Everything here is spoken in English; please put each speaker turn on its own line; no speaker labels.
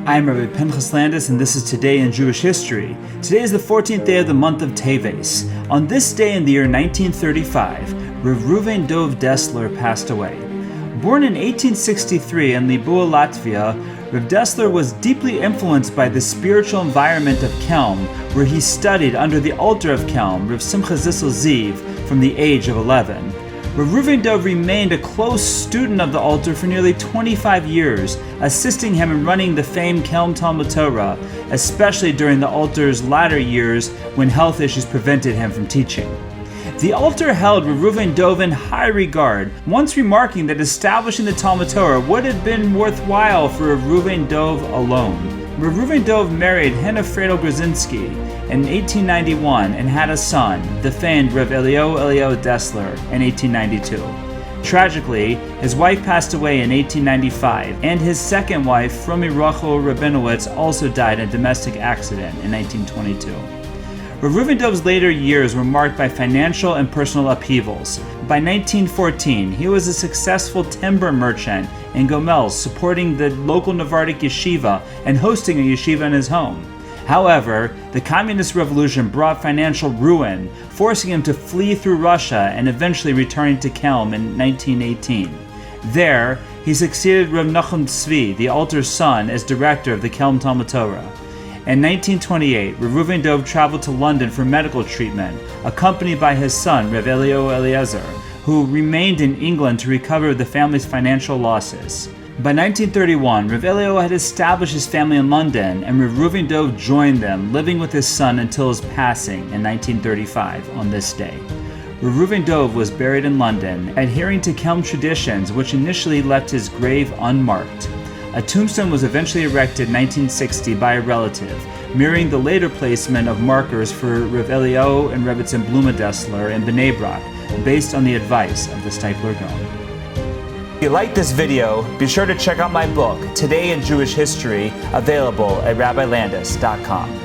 I'm Rabbi Pinchas Landis, and this is Today in Jewish History. Today is the 14th day of the month of Teves. On this day in the year 1935, Rav Reuven Dov Dessler passed away. Born in 1863 in Libau, Latvia, Rav Dessler was deeply influenced by the spiritual environment of Kelm, where he studied under the Alter of Kelm, Rav Simcha Zissel Ziv, from the age of 11. Rav Reuven Dov remained a close student of the Alter for nearly 25 years, assisting him in running the famed Kelm Talmud Torah, especially during the Alter's latter years when health issues prevented him from teaching. The Alter held Rav Reuven Dov in high regard, once remarking that establishing the Talmud Torah would have been worthwhile for Rav Reuven Dov alone. Rav Reuven Dov married Hene Freidel Grodzensky in 1891 and had a son, the famed Rav Eliyahu Eliezer Dessler, in 1892. Tragically, his wife passed away in 1895, and his second wife, Frume Rochel Rabinowitz, also died in a domestic accident in 1922. Rav Reuven Dov's later years were marked by financial and personal upheavals. By 1914, he was a successful timber merchant in Gomel, supporting the local Novardok yeshiva and hosting a yeshiva in his home. However, the communist revolution brought financial ruin, forcing him to flee through Russia and eventually returning to Kelm in 1918. There, he succeeded Rav Nachum Tzvi, the Alter's son, as director of the Kelm Talmud Torah. In 1928, Rav Reuven Dov traveled to London for medical treatment, accompanied by his son, Rav Eliyahu Eliezer, who remained in England to recover the family's financial losses. By 1931, Rav Eliyahu had established his family in London, and Rav Reuven Dov joined them, living with his son until his passing in 1935 on this day. Rav Reuven Dov was buried in London, adhering to Kelm traditions which initially left his grave unmarked. A tombstone was eventually erected in 1960 by a relative, mirroring the later placement of markers for Rav Eliyahu and Rebbetzin Bluma Dessler in Bnei Brak, based on the advice of the Steipler Gaon. If you like this video, be sure to check out my book, Today in Jewish History, available at rabbilandis.com.